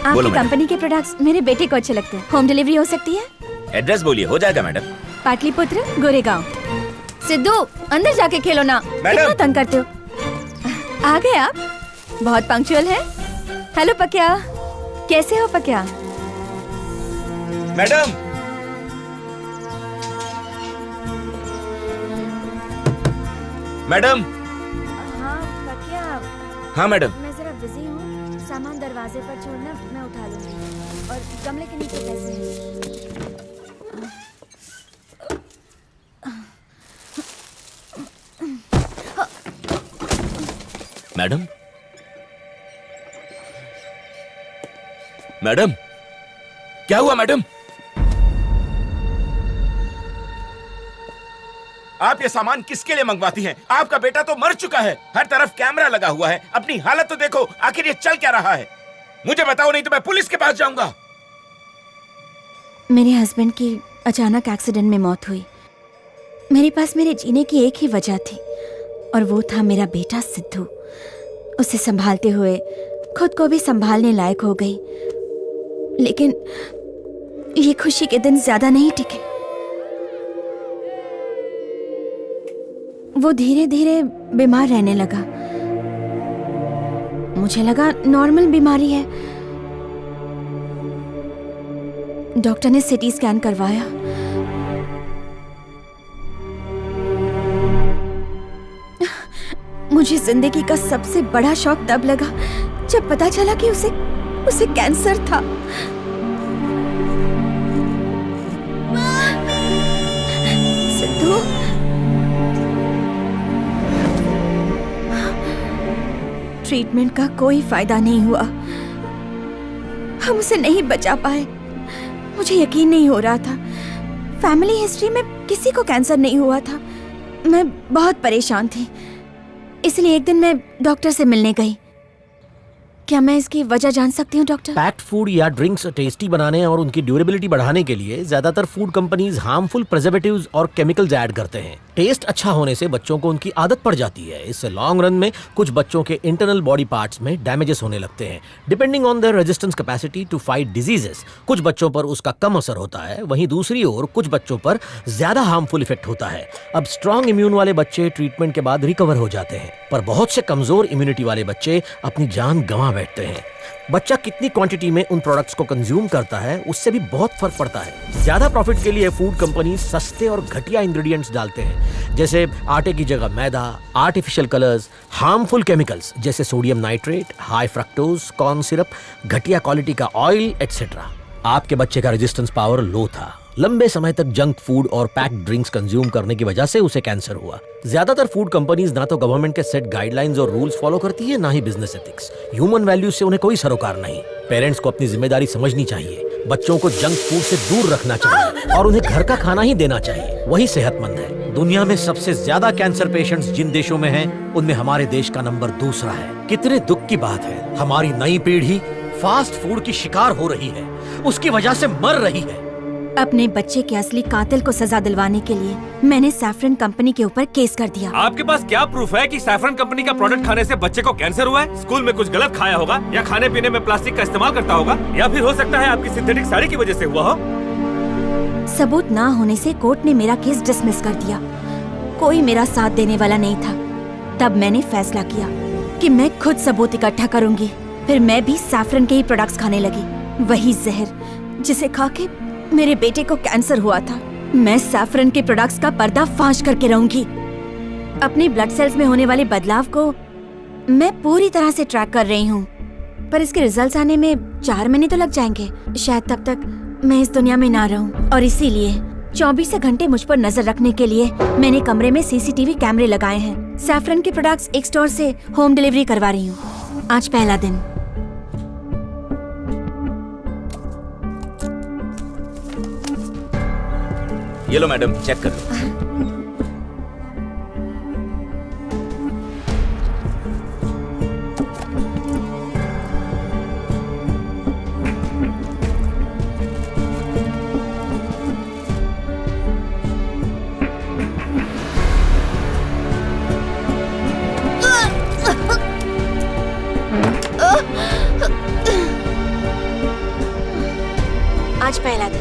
आपकी कंपनी के प्रोडक्ट्स मेरे बेटे को अच्छे लगते हैं। होम डिलीवरी हो सकती है? एड्रेस बोलिए, हो जाएगा मैडम। पाटलिपुत्र, गोरेगांव। सिद्धू, अंदर जाके खेलो ना, कितना तंग करते हो। आ गए आप? बहुत पंक्चुअल है। हेलो पक्या, कैसे हो पक्या? Madam, madam. हाँ पक्या। हाँ मैडम। मैं जरा बिजी हूँ, सामान दरवाजे पर छोड़ना, मैं उठा लूंगी। और गमले के नीचे पैसे हैं। मैडम, मैडम, क्या हुआ मैडम? आप ये सामान किसके लिए मंगवाती हैं? आपका बेटा तो मर चुका है, हर तरफ कैमरा लगा हुआ है, अपनी हालत तो देखो, आखिर ये चल क्या रहा है? मुझे बताओ, नहीं तो मैं पुलिस के पास जाऊंगा। मेरे हस्बैंड की अचानक एक्सीडेंट में मौत हुई। मेरे पास मेरे जीने की एक ही वजह थी, और वो था मेरा बेटा सिद्धू। उसे संभालते हुए खुद को भी संभालने लायक हो गई, लेकिन ये खुशी के दिन ज्यादा नहीं टिके। वो धीरे धीरे बीमार रहने लगा। मुझे लगा नॉर्मल बीमारी है। डॉक्टर ने सीटी स्कैन करवाया। मुझे जिंदगी का सबसे बड़ा शौक तब लगा जब पता चला कि उसे कैंसर था। सिद्धू, ट्रीटमेंट का कोई फायदा नहीं हुआ। हम उसे नहीं बचा पाए। मुझे यकीन नहीं हो रहा था। फैमिली हिस्ट्री में किसी को कैंसर नहीं हुआ था। मैं बहुत परेशान थी, इसलिए एक दिन मैं डॉक्टर से मिलने गई। क्या मैं इसकी वजह जान सकती हूँ डॉक्टर? पैक्ड फूड या ड्रिंक्स टेस्टी बनाने और उनकी ड्यूरेबिलिटी बढ़ाने के लिए ज्यादातर फूड कंपनीज हार्मफुल प्रिजर्वेटिव्स और केमिकल्स ऐड करते हैं। टेस्ट अच्छा होने से बच्चों को उनकी आदत पड़ जाती है। इससे लॉन्ग रन में कुछ बच्चों के इंटरनल बॉडी पार्ट्स में डैमेजेस होने लगते हैं। Depending on their resistance capacity to fight diseases, कुछ बच्चों पर उसका कम असर होता है, वहीं दूसरी ओर कुछ बच्चों पर ज्यादा हार्मफुल इफेक्ट होता है। अब स्ट्रॉन्ग इम्यून वाले बच्चे ट्रीटमेंट के बाद रिकवर हो जाते हैं, पर बहुत से कमजोर इम्यूनिटी वाले बच्चे अपनी जान गंवा बैठते हैं। बच्चा कितनी क्वांटिटी में उन प्रोडक्ट्स को कंज्यूम करता है, उससे भी बहुत फर्क पड़ता है। ज्यादा प्रॉफिट के लिए फूड कंपनी सस्ते और घटिया इंग्रेडिएंट्स डालते हैं, जैसे आटे की जगह मैदा, आर्टिफिशियल कलर्स, हार्मफुल केमिकल्स जैसे sodium nitrate, high fructose, corn syrup, घटिया क्वालिटी का ऑयल एटसेट्रा। आपके बच्चे का रेजिस्टेंस पावर लो था। लंबे समय तक जंक फूड और पैक्ड ड्रिंक्स कंज्यूम करने की वजह से उसे कैंसर हुआ। ज्यादातर फूड कंपनीज ना तो गवर्नमेंट के सेट गाइडलाइंस और रूल्स फॉलो करती है, ना ही बिजनेस एथिक्स। ह्यूमन वैल्यूज से उन्हें कोई सरोकार नहीं। पेरेंट्स को अपनी जिम्मेदारी समझनी चाहिए। बच्चों को जंक फूड से दूर रखना चाहिए और उन्हें घर का खाना ही देना चाहिए, वही सेहतमंद है। दुनिया में सबसे ज्यादा कैंसर पेशेंट्स जिन देशों में हैं, उनमें हमारे देश का नंबर 2 है। कितने दुख की बात है, हमारी नई पीढ़ी फास्ट फूड की शिकार हो रही है, उसकी वजह से मर रही है। अपने बच्चे के असली कातिल को सजा दिलवाने के लिए मैंने सैफरन कंपनी के ऊपर केस कर दिया। आपके पास क्या प्रूफ है कि सैफरन कंपनी का प्रोडक्ट खाने से बच्चे को कैंसर हुआ है? स्कूल में कुछ गलत खाया होगा, या खाने पीने में प्लास्टिक का इस्तेमाल करता होगा, या फिर हो सकता है आपकी सिंथेटिक साड़ी की वजह से हुआ हो। सबूत ना होने से कोर्ट ने मेरा केस डिसमिस कर दिया। कोई मेरा साथ देने वाला नहीं था। तब मैंने फैसला किया कि मैं खुद सबूत इकट्ठा करूंगी। फिर मैं भी सैफरन के ही प्रोडक्ट्स खाने लगी, वही जहर जिसे खा के मेरे बेटे को कैंसर हुआ था। मैं सैफरन के प्रोडक्ट्स का पर्दाफाश करके रहूंगी। अपने ब्लड सेल्स में होने वाले बदलाव को मैं पूरी तरह से ट्रैक कर रही हूँ, पर इसके रिजल्ट्स आने में 4 महीने तो लग जाएंगे। शायद तब तक मैं इस दुनिया में ना रहूं, और इसीलिए 24 घंटे मुझ पर नजर रखने के लिए मैंने कमरे में सीसीटीवी कैमरे लगाए हैं। सैफरन के प्रोडक्ट्स एक स्टोर से होम डिलीवरी करवा रही हूँ। आज पहला दिन। ये लो मैडम, चेक कर लो। आज पहला दिन।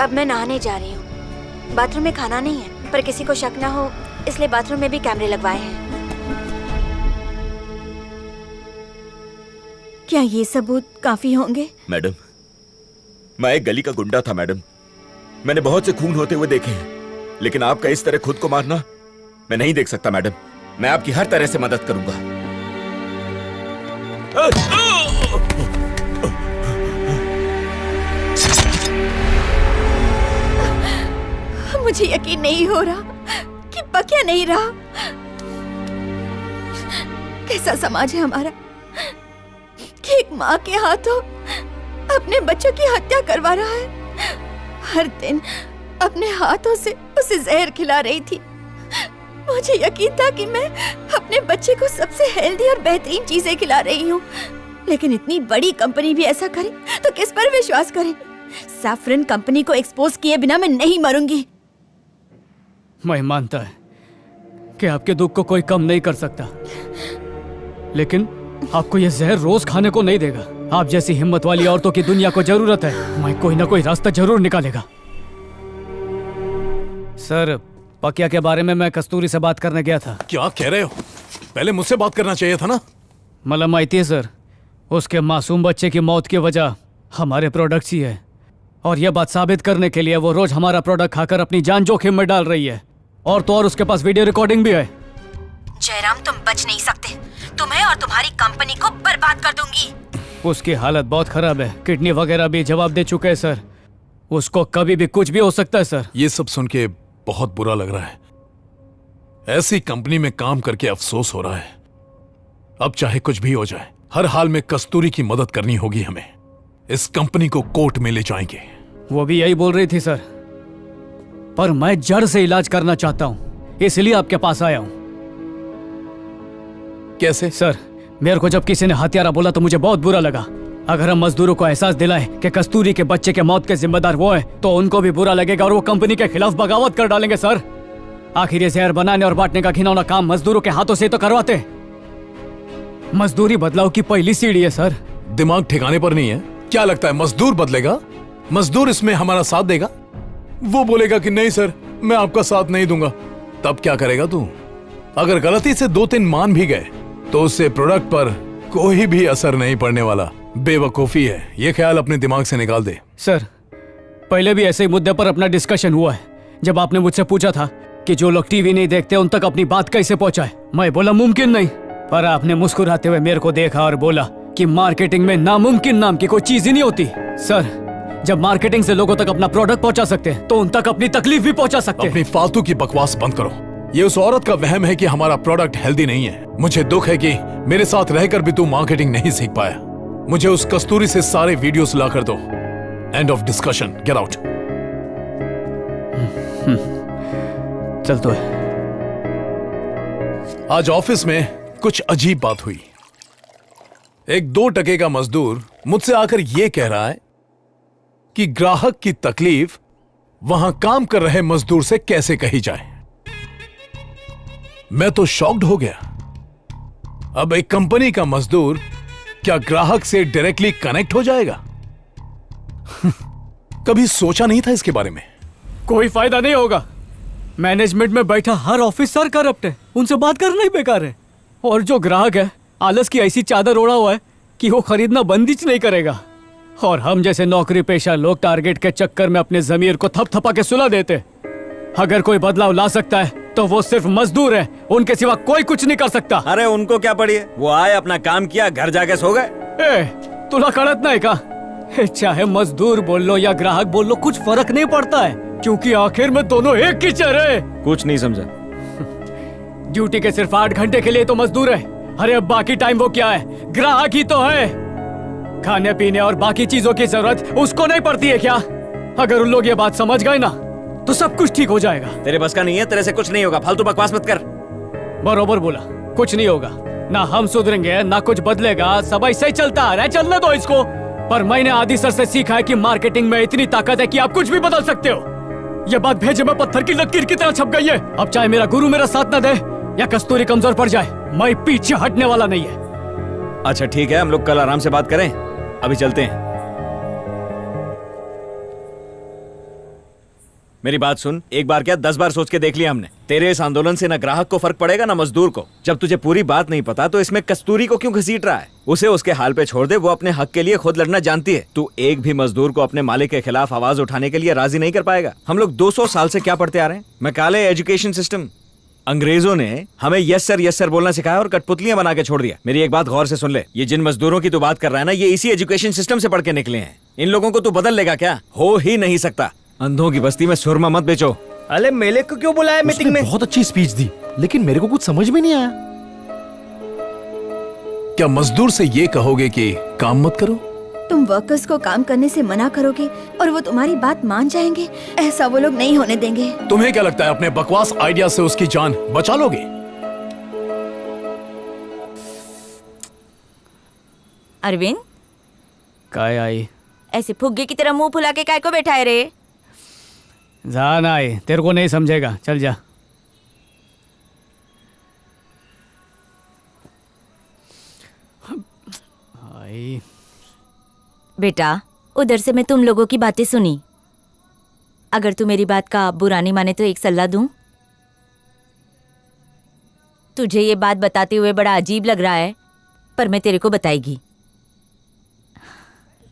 अब मैं नहाने जा रही हूँ। बाथरूम में खाना नहीं है, पर किसी को शक ना हो इसलिए बाथरूम में भी कैमरे लगवाए हैं। क्या ये सबूत काफी होंगे? मैडम, मैं एक गली का गुंडा था मैडम। मैंने बहुत से खून होते हुए देखे हैं, लेकिन आपका इस तरह खुद को मारना मैं नहीं देख सकता मैडम। मैं आपकी हर तरह से मदद करूंगा। मुझे यकीन नहीं हो रहा कि बकिया नहीं रहा। कैसा समाज है हमारा कि एक माँ के हाथों अपने बच्चों की हत्या करवा रहा है। हर दिन अपने हाथों से उसे जहर खिला रही थी। मुझे यकीन था कि मैं अपने बच्चे को सबसे हेल्दी और बेहतरीन चीजें खिला रही हूँ, लेकिन इतनी बड़ी कंपनी भी ऐसा करे तो किस पर विश्वास करें? सैफरन कंपनी को एक्सपोज किए बिना मैं नहीं मरूंगी। मैं मानता है कि आपके दुख को कोई कम नहीं कर सकता, लेकिन आपको यह जहर रोज खाने को नहीं देगा। आप जैसी हिम्मत वाली औरतों की दुनिया को जरूरत है। मैं कोई ना कोई रास्ता जरूर निकालेगा। सर, पकिया के बारे में मैं कस्तूरी से बात करने गया था। क्या कह रहे हो? पहले मुझसे बात करना चाहिए था ना। मलम आई थी सर, उसके मासूम बच्चे की मौत की वजह हमारे प्रोडक्ट्स ही है, और यह बात साबित करने के लिए वो रोज हमारा प्रोडक्ट खाकर अपनी जान जोखिम में डाल रही है। और तो और उसके पास वीडियो रिकॉर्डिंग भी है। जयराम, तुम बच नहीं सकते। तुम्हें और तुम्हारी कंपनी को बर्बाद कर दूंगी। उसकी हालत बहुत खराब है, किडनी वगैरह भी जवाब दे चुके हैं सर। उसको कभी भी कुछ भी हो सकता है सर। ये सब सुन के बहुत बुरा लग रहा है। ऐसी कंपनी में काम करके अफसोस हो रहा है। अब चाहे कुछ भी हो जाए, हर हाल में कस्तूरी की मदद करनी होगी हमें। इस कंपनी को कोर्ट में ले जाएंगे। वो भी यही बोल रही थी सर, पर मैं जड़ से इलाज करना चाहता हूँ, इसलिए आपके पास आया हूँ। कैसे? सर, मेरे को जब किसी ने हत्यारा बोला तो मुझे बहुत बुरा लगा। अगर हम मजदूरों को एहसास दिलाएं कि कस्तूरी के बच्चे के मौत के जिम्मेदार वो हैं, तो उनको भी बुरा लगेगा और वो कंपनी के खिलाफ बगावत कर डालेंगे सर। आखिर ये जहर बनाने और बांटने का घिनौना काम मजदूरों के हाथों से तो करवाते हैं। मजदूरी बदलाव की पहली सीढ़ी है सर। दिमाग ठिकाने पर नहीं है? क्या लगता है मजदूर बदलेगा? मजदूर इसमें हमारा साथ देगा? वो बोलेगा कि नहीं सर, मैं आपका साथ नहीं दूंगा। तब क्या करेगा तू? अगर गलती से 2-3 मान भी गए तो उससे प्रोडक्ट पर कोई भी असर नहीं पड़ने वाला। बेवकूफी है, ये ख्याल अपने दिमाग से निकाल दे। सर, पहले भी ऐसे ही मुद्दे पर अपना डिस्कशन हुआ है। जब आपने मुझसे पूछा था कि जो लोग टीवी नहीं देखते उन तक अपनी बात कैसे पहुंचाए, मैं बोला मुमकिन नहीं, पर आपने मुस्कुराते हुए मेरे को देखा और बोला कि मार्केटिंग में नामुमकिन नाम की कोई चीज ही नहीं होती। सर, जब मार्केटिंग से लोगों तक अपना प्रोडक्ट पहुंचा सकते हैं तो उन तक अपनी तकलीफ भी पहुंचा सकते हैं। अपनी फालतू की बकवास बंद करो। ये उस औरत का वहम है कि हमारा प्रोडक्ट हेल्दी नहीं है। मुझे दुख है कि मेरे साथ रहकर भी तू मार्केटिंग नहीं सीख पाया। मुझे उस कस्तूरी से सारे वीडियोस ला कर दो। End of discussion, get out. चल तो है। आज ऑफिस में कुछ अजीब बात हुई। एक 2 टके का मजदूर मुझसे आकर यह कह रहा है कि ग्राहक की तकलीफ वहां काम कर रहे मजदूर से कैसे कही जाए। मैं तो शॉक्ड हो गया। अब एक कंपनी का मजदूर क्या ग्राहक से डायरेक्टली कनेक्ट हो जाएगा? कभी सोचा नहीं था इसके बारे में। कोई फायदा नहीं होगा। मैनेजमेंट में बैठा हर ऑफिसर करप्ट है, उनसे बात करना ही बेकार है। और जो ग्राहक है, आलस की ऐसी चादर ओढ़ा हुआ है कि वो खरीदना बंदिश नहीं करेगा। और हम जैसे नौकरी पेशा लोग टारगेट के चक्कर में अपने जमीर को थपथपा के सुला देते। अगर कोई बदलाव ला सकता है तो वो सिर्फ मजदूर है, उनके सिवा कोई कुछ नहीं कर सकता। अरे उनको क्या पड़ी है, वो आए अपना काम किया, घर जाके सो गए। तुला कड़त नहीं का? चाहे मजदूर बोल लो या ग्राहक बोल लो, कुछ फर्क नहीं पड़ता है, क्योंकि आखिर में दोनों एक की चेहरे। कुछ नहीं समझा। ड्यूटी के सिर्फ 8 घंटे के लिए तो मजदूर है। अरे अब बाकी टाइम वो क्या है? ग्राहक ही तो है। खाने पीने और बाकी चीजों की जरूरत उसको नहीं पड़ती है क्या? अगर उन लोग ये बात समझ गए ना तो सब कुछ ठीक हो जाएगा। तेरे बस का नहीं है, तेरे से कुछ नहीं होगा। फालतू बकवास मत कर। बरोबर बोला, कुछ नहीं होगा। ना हम सुधरेंगे ना कुछ बदलेगा, सब ऐसे ही चलता आ रहा है। चलने दो इसको। पर मैंने आदि सर से सीखा है कि मार्केटिंग में इतनी ताकत है कि आप कुछ भी बदल सकते हो। यह बात भेजे में पत्थर की लकीर की तरह छप गई है। अब चाहे मेरा गुरु मेरा साथ न दे या कस्तूरी कमजोर पड़ जाए, मैं पीछे हटने वाला नहीं है। अच्छा ठीक है, हम लोग कल आराम से बात करें, अभी चलते हैं। मेरी बात सुन, एक बार क्या 10 बार सोच के देख लिया हमने। तेरे इस आंदोलन से ना ग्राहक को फर्क पड़ेगा ना मजदूर को। जब तुझे पूरी बात नहीं पता तो इसमें कस्तूरी को क्यों घसीट रहा है? उसे उसके हाल पे छोड़ दे, वो अपने हक के लिए खुद लड़ना जानती है। तू एक भी मजदूर को अपने मालिक के खिलाफ आवाज उठाने के लिए राजी नहीं कर पाएगा। हम लोग 200 साल से क्या पढ़ते आ रहे हैं? मैं काले एजुकेशन सिस्टम। अंग्रेजों ने हमें यस सर बोलना सिखाया और कठपुतलियां बना के छोड़ दिया। मेरी एक बात गौर से सुन ले, ये जिन मजदूरों की तू बात कर रहा है ना, ये इसी एजुकेशन सिस्टम से पढ़ के निकले हैं। इन लोगों को तू बदल लेगा क्या? हो ही नहीं सकता। अंधों की बस्ती में सुरमा मत बेचो। अरे मेले को क्यों बुलाया मीटिंग में? बहुत अच्छी स्पीच दी, लेकिन मेरे को कुछ समझ में नहीं आया। क्या मजदूर से ये कहोगे कि काम मत करो? तुम वर्कर्स को काम करने से मना करोगे और वो तुम्हारी बात मान जाएंगे? ऐसा वो लोग नहीं होने देंगे। तुम्हें क्या लगता है अपने बकवास आइडिया से उसकी जान बचा लोगे? अरविंद, काय आई? ऐसे फुग्गे की तरह मुंह फुला के काय को बैठा है रे? जा ना आई, तेरे को नहीं समझेगा, चल जा। आई बेटा, उधर से मैं तुम लोगों की बातें सुनी। अगर तू मेरी बात का बुरा नहीं माने तो एक सलाह दूं। तुझे ये बात बताते हुए बड़ा अजीब लग रहा है, पर मैं तेरे को बताएगी।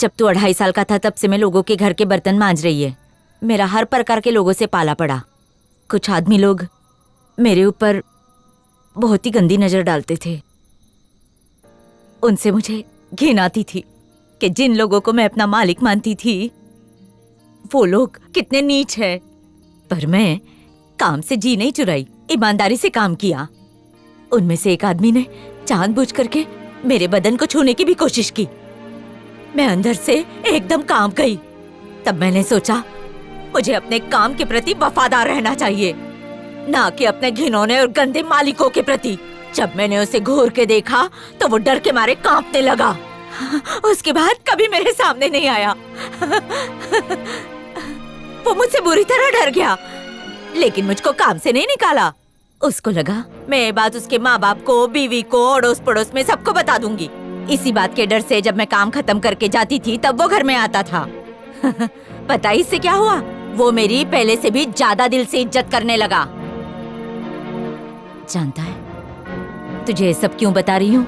जब तू 2.5 साल का था तब से मैं लोगों के घर के बर्तन मांज रही है। मेरा हर प्रकार के लोगों से पाला पड़ा। कुछ आदमी लोग मेरे ऊपर बहुत ही गंदी नजर डालते थे। उनसे मुझे घिन आती थी कि जिन लोगों को मैं अपना मालिक मानती थी वो लोग कितने नीच है। पर मैं काम से जी नहीं चुराई, ईमानदारी से काम किया। उनमें से एक आदमी ने जानबूझ करके मेरे बदन को छूने की भी कोशिश की। मैं अंदर से एकदम कांप गई। तब मैंने सोचा मुझे अपने काम के प्रति वफादार रहना चाहिए, ना कि अपने घिनौने और गंदे मालिकों के प्रति। जब मैंने उसे घूर के देखा तो वो डर के मारे कांपने लगा। उसके बाद कभी मेरे सामने नहीं आया। वो मुझसे बुरी तरह डर गया, लेकिन मुझको काम से नहीं निकाला। उसको लगा मैं ये बात उसके माँ बाप को, बीवी को, अड़ोस पड़ोस में सबको बता दूंगी। इसी बात के डर से जब मैं काम खत्म करके जाती थी तब वो घर में आता था। पता इससे क्या हुआ? वो मेरी पहले से भी ज्यादा दिल से इज्जत करने लगा। जानता है तुझे ये सब क्यों बता रही हूँ?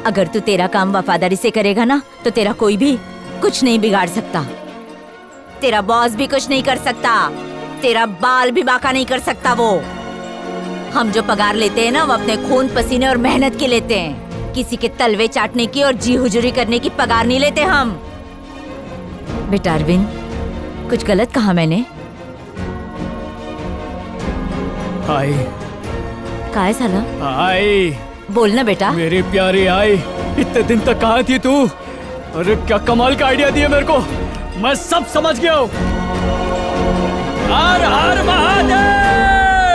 अगर तू तेरा काम वफादारी से करेगा ना तो तेरा कोई भी कुछ नहीं बिगाड़ सकता। तेरा बॉस भी कुछ नहीं कर सकता, तेरा बाल भी बांका नहीं कर सकता। वो हम जो पगार लेते हैं ना वो अपने खून पसीने और मेहनत की लेते हैं। किसी के तलवे चाटने की और जी हुजूरी करने की पगार नहीं लेते हम। बेटा अरविंद, कुछ गलत कहा मैंने? आई का है साला? आई बोलना बेटा। मेरी प्यारी आई, इतने दिन तक कहाँ थी तू? अरे क्या कमाल का आइडिया दिया मेरे को, मैं सब समझ गया हूँ। हर हर महादेव।